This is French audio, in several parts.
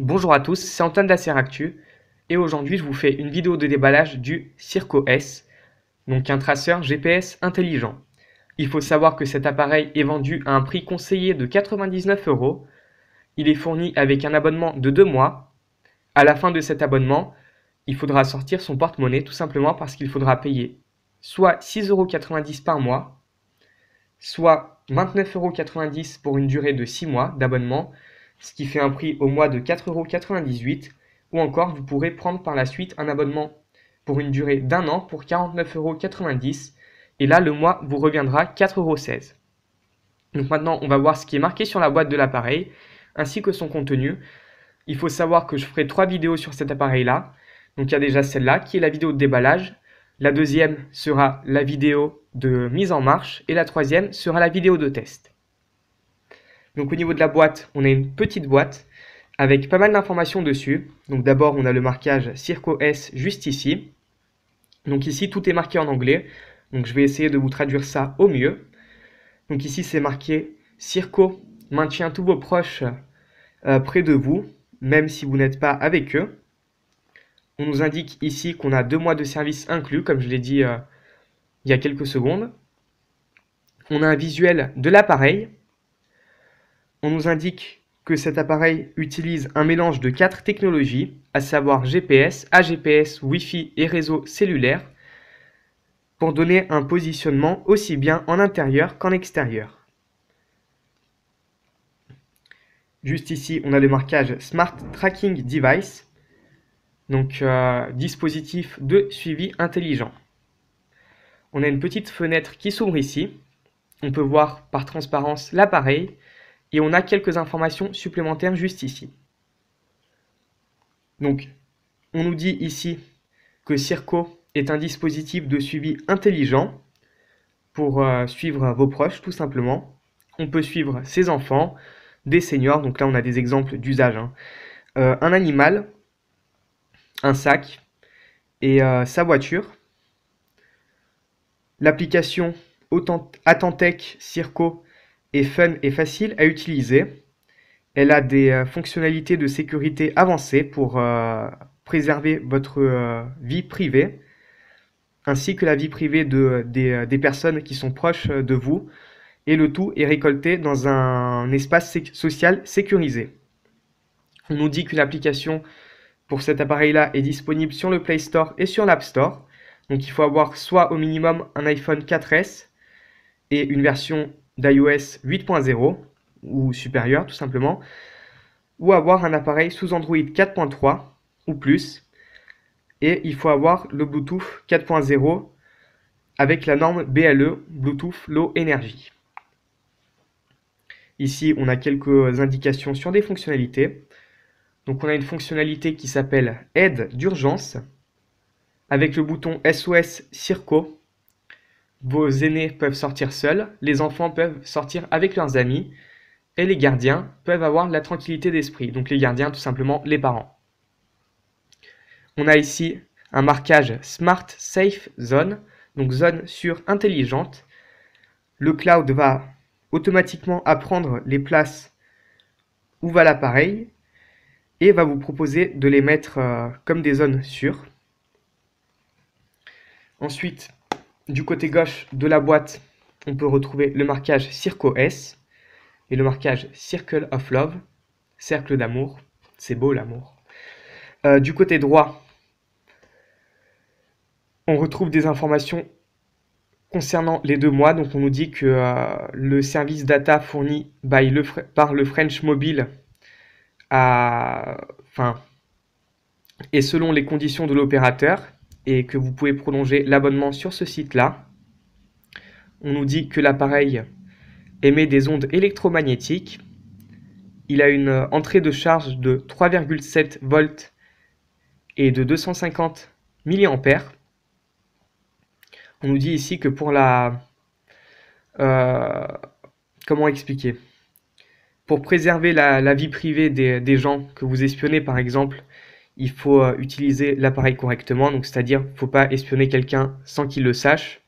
Bonjour à tous, c'est Antoine d'Aceractu et aujourd'hui je vous fais une vidéo de déballage du Circo S, donc un traceur GPS intelligent. Il faut savoir que cet appareil est vendu à un prix conseillé de 99 €. Il est fourni avec un abonnement de 2 mois. À la fin de cet abonnement, il faudra sortir son porte-monnaie tout simplement parce qu'il faudra payer soit 6,90 € par mois, soit 29,90 € pour une durée de 6 mois d'abonnement, ce qui fait un prix au mois de 4,98 €, ou encore vous pourrez prendre par la suite un abonnement pour une durée d'un an pour 49,90 €, et là le mois vous reviendra 4,16 €. Donc maintenant on va voir ce qui est marqué sur la boîte de l'appareil, ainsi que son contenu. Il faut savoir que je ferai 3 vidéos sur cet appareil là. Donc il y a déjà celle-là qui est la vidéo de déballage. La deuxième sera la vidéo de mise en marche et la troisième sera la vidéo de test. Donc au niveau de la boîte, on a une petite boîte avec pas mal d'informations dessus. Donc d'abord on a le marquage Circo S juste ici. Donc ici tout est marqué en anglais. Donc je vais essayer de vous traduire ça au mieux. Donc ici c'est marqué Circo maintient tous vos proches près de vous, même si vous n'êtes pas avec eux. On nous indique ici qu'on a 2 mois de service inclus, comme je l'ai dit il y a quelques secondes. On a un visuel de l'appareil. On nous indique que cet appareil utilise un mélange de 4 technologies, à savoir GPS, AGPS, Wi-Fi et réseau cellulaire, pour donner un positionnement aussi bien en intérieur qu'en extérieur. Juste ici, on a le marquage Smart Tracking Device, donc dispositif de suivi intelligent. On a une petite fenêtre qui s'ouvre ici. On peut voir par transparence l'appareil et on a quelques informations supplémentaires juste ici. Donc, on nous dit ici que Circo est un dispositif de suivi intelligent pour suivre vos proches tout simplement. On peut suivre ses enfants, des seniors, donc là on a des exemples d'usage, un animal, un sac et sa voiture. L'application Attentech Circo est fun et facile à utiliser. Elle a des fonctionnalités de sécurité avancées pour préserver votre vie privée, ainsi que la vie privée des personnes qui sont proches de vous, et le tout est récolté dans un espace social sécurisé. On nous dit que l'application pour cet appareil-là est disponible sur le Play Store et sur l'App Store. Donc il faut avoir soit au minimum un iPhone 4S et une version d'iOS 8.0 ou supérieure tout simplement, ou avoir un appareil sous Android 4.3 ou plus, et il faut avoir le Bluetooth 4.0 avec la norme BLE, Bluetooth Low Energy. Ici on a quelques indications sur des fonctionnalités. Donc on a une fonctionnalité qui s'appelle Aide d'urgence. Avec le bouton SOS Circo, vos aînés peuvent sortir seuls, les enfants peuvent sortir avec leurs amis, et les gardiens peuvent avoir la tranquillité d'esprit. Donc les gardiens, tout simplement les parents. On a ici un marquage Smart Safe Zone, donc zone sûre intelligente. Le cloud va automatiquement apprendre les places où va l'appareil et va vous proposer de les mettre comme des zones sûres. Ensuite, du côté gauche de la boîte, on peut retrouver le marquage Circo S et le marquage Circle of Love, cercle d'amour. C'est beau l'amour. Du côté droit, on retrouve des informations concernant les 2 mois. Donc on nous dit que le service data fourni par le French Mobile est selon les conditions de l'opérateur, et que vous pouvez prolonger l'abonnement sur ce site-là. On nous dit que l'appareil émet des ondes électromagnétiques. Il a une entrée de charge de 3,7 volts et de 250 mA. On nous dit ici que pour comment expliquer ? Pour préserver la vie privée des gens que vous espionnez par exemple, il faut utiliser l'appareil correctement, donc c'est-à-dire qu'il ne faut pas espionner quelqu'un sans qu'il le sache,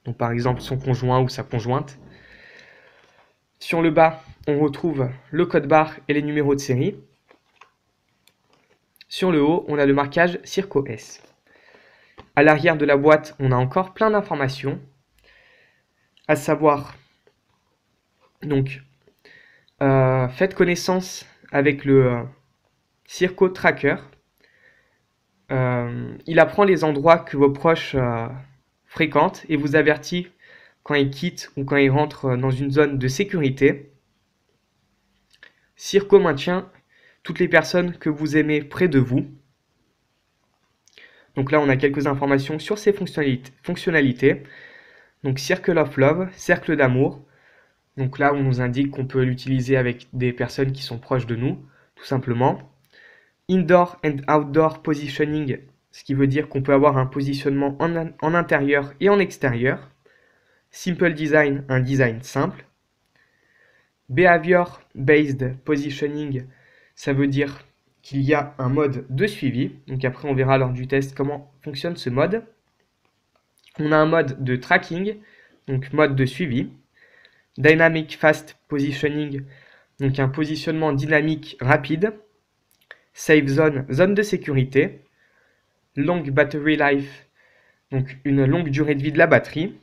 donc par exemple son conjoint ou sa conjointe. Sur le bas, on retrouve le code barre et les numéros de série. Sur le haut, on a le marquage Circo S. À l'arrière de la boîte, on a encore plein d'informations, à savoir, donc, faites connaissance avec le Circo Tracker. Il apprend les endroits que vos proches fréquentent et vous avertit quand ils quittent ou quand ils rentrent dans une zone de sécurité. Circo maintient toutes les personnes que vous aimez près de vous. Donc là, on a quelques informations sur ses fonctionnalités. Donc Circle of Love, cercle d'amour. Donc là, on nous indique qu'on peut l'utiliser avec des personnes qui sont proches de nous, tout simplement. Indoor and Outdoor Positioning, ce qui veut dire qu'on peut avoir un positionnement en intérieur et en extérieur. Simple Design, un design simple. Behavior Based Positioning, ça veut dire qu'il y a un mode de suivi. Donc après, on verra lors du test comment fonctionne ce mode. On a un mode de tracking, donc mode de suivi. Dynamic Fast Positioning, donc un positionnement dynamique rapide. Safe Zone, zone de sécurité. Long Battery Life, donc une longue durée de vie de la batterie.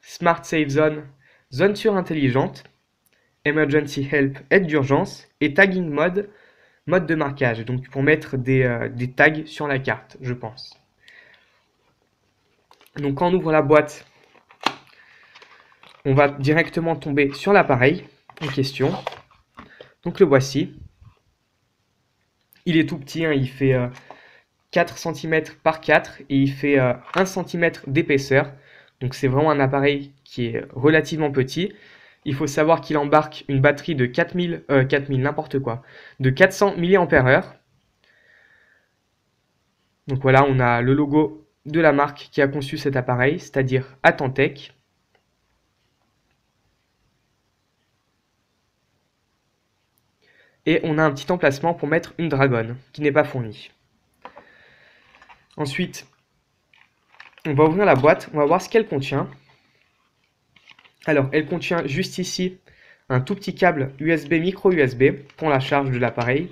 Smart Safe Zone, zone surintelligente. Emergency Help, aide d'urgence. Et Tagging Mode, mode de marquage, donc pour mettre des tags sur la carte, je pense. Donc quand on ouvre la boîte, on va directement tomber sur l'appareil en question. Donc le voici. Il est tout petit, hein, il fait 4 cm par 4 et il fait 1 cm d'épaisseur. Donc c'est vraiment un appareil qui est relativement petit. Il faut savoir qu'il embarque une batterie de 4000 n'importe quoi, de 400 mAh. Donc voilà, on a le logo de la marque qui a conçu cet appareil, c'est-à-dire Atentech. Et on a un petit emplacement pour mettre une dragonne qui n'est pas fournie. Ensuite, on va ouvrir la boîte, on va voir ce qu'elle contient. Alors, elle contient juste ici un tout petit câble USB micro USB pour la charge de l'appareil.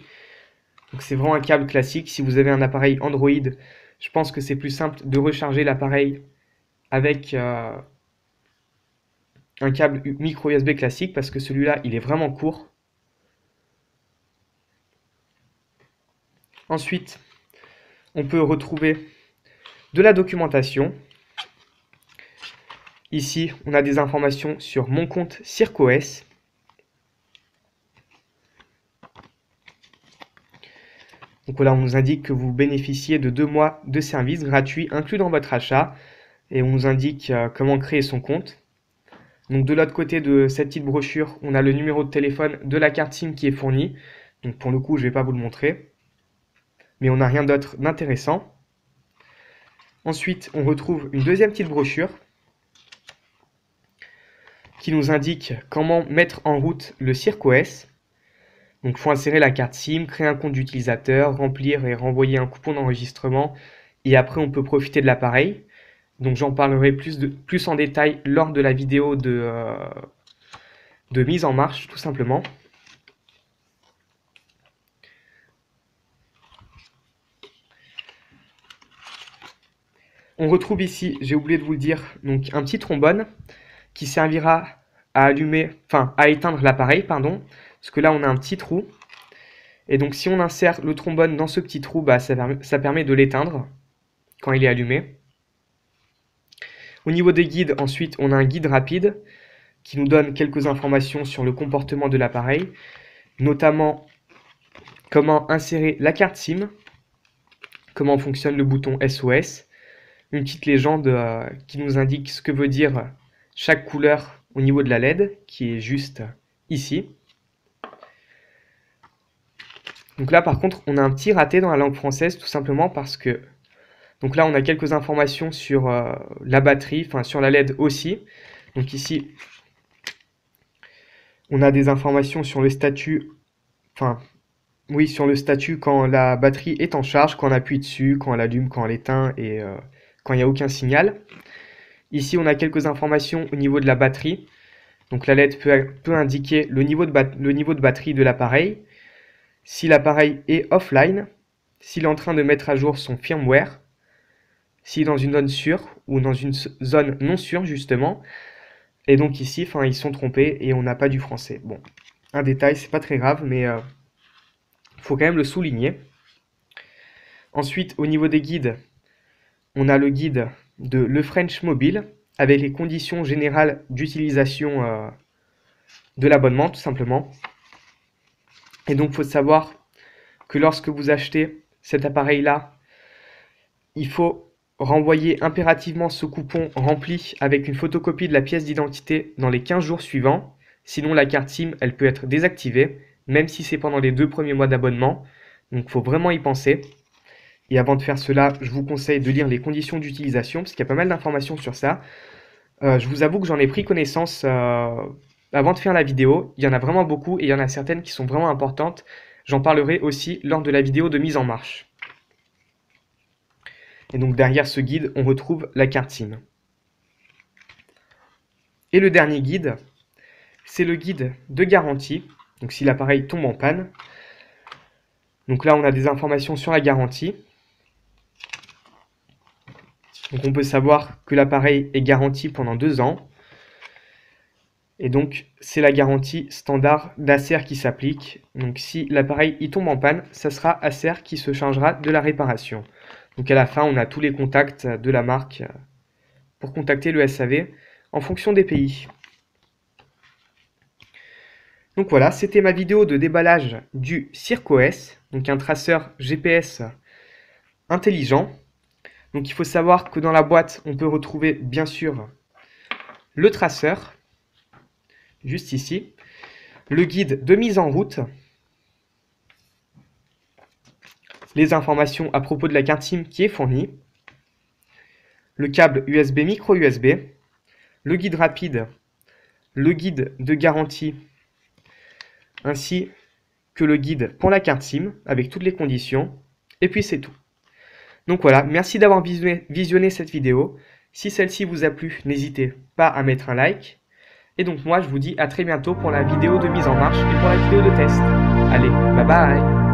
Donc c'est vraiment un câble classique. Si vous avez un appareil Android, je pense que c'est plus simple de recharger l'appareil avec un câble micro USB classique parce que celui-là, il est vraiment court. Ensuite, on peut retrouver de la documentation. Ici, on a des informations sur mon compte Circo S. Donc voilà, on nous indique que vous bénéficiez de 2 mois de service gratuits inclus dans votre achat. Et on nous indique comment créer son compte. Donc de l'autre côté de cette petite brochure, on a le numéro de téléphone de la carte SIM qui est fournie. Donc pour le coup, je ne vais pas vous le montrer. Mais on n'a rien d'autre d'intéressant. Ensuite, on retrouve une deuxième petite brochure qui nous indique comment mettre en route le Circo S. Donc il faut insérer la carte SIM, créer un compte d'utilisateur, remplir et renvoyer un coupon d'enregistrement et après on peut profiter de l'appareil. Donc j'en parlerai plus en détail lors de la vidéo de mise en marche tout simplement. On retrouve ici, j'ai oublié de vous le dire, donc un petit trombone qui servira à éteindre l'appareil, pardon, parce que là on a un petit trou. Et donc si on insère le trombone dans ce petit trou, bah, ça permet de l'éteindre quand il est allumé. Au niveau des guides, ensuite, on a un guide rapide qui nous donne quelques informations sur le comportement de l'appareil, notamment comment insérer la carte SIM, comment fonctionne le bouton SOS, une petite légende qui nous indique ce que veut dire chaque couleur au niveau de la LED, qui est juste ici. Donc là, par contre, on a un petit raté dans la langue française, tout simplement parce que... Donc là, on a quelques informations sur la batterie, enfin sur la LED aussi. Donc ici, on a des informations sur le statut, sur le statut quand la batterie est en charge, quand on appuie dessus, quand elle allume, quand elle éteint et quand il n'y a aucun signal. Ici, on a quelques informations au niveau de la batterie. Donc la LED peut indiquer le niveau de batterie de l'appareil. Si l'appareil est offline, s'il est en train de mettre à jour son firmware, s'il est dans une zone sûre ou dans une zone non sûre justement. Et donc ici, ils sont trompés et on n'a pas du français. Bon, un détail, c'est pas très grave, mais faut quand même le souligner. Ensuite, au niveau des guides, on a le guide de Le French Mobile avec les conditions générales d'utilisation de l'abonnement, tout simplement. Et donc, il faut savoir que lorsque vous achetez cet appareil-là, il faut renvoyer impérativement ce coupon rempli avec une photocopie de la pièce d'identité dans les 15 jours suivants. Sinon, la carte SIM, elle peut être désactivée, même si c'est pendant les 2 premiers mois d'abonnement. Donc, il faut vraiment y penser. Et avant de faire cela, je vous conseille de lire les conditions d'utilisation, parce qu'il y a pas mal d'informations sur ça. Je vous avoue que j'en ai pris connaissance avant de faire la vidéo. Il y en a vraiment beaucoup, et il y en a certaines qui sont vraiment importantes. J'en parlerai aussi lors de la vidéo de mise en marche. Et donc derrière ce guide, on retrouve la carte SIM. Et le dernier guide, c'est le guide de garantie. Donc si l'appareil tombe en panne. Donc là, on a des informations sur la garantie. Donc on peut savoir que l'appareil est garanti pendant 2 ans. Et donc c'est la garantie standard d'Acer qui s'applique. Donc si l'appareil y tombe en panne, ça sera Acer qui se chargera de la réparation. Donc à la fin, on a tous les contacts de la marque pour contacter le SAV en fonction des pays. Donc voilà, c'était ma vidéo de déballage du CircOS, donc un traceur GPS intelligent. Donc il faut savoir que dans la boîte, on peut retrouver bien sûr le traceur, juste ici, le guide de mise en route, les informations à propos de la carte SIM qui est fournie, le câble USB micro USB, le guide rapide, le guide de garantie, ainsi que le guide pour la carte SIM avec toutes les conditions, et puis c'est tout. Donc voilà, merci d'avoir visionné cette vidéo. Si celle-ci vous a plu, n'hésitez pas à mettre un like. Et donc moi, je vous dis à très bientôt pour la vidéo de mise en marche et pour la vidéo de test. Allez, bye bye!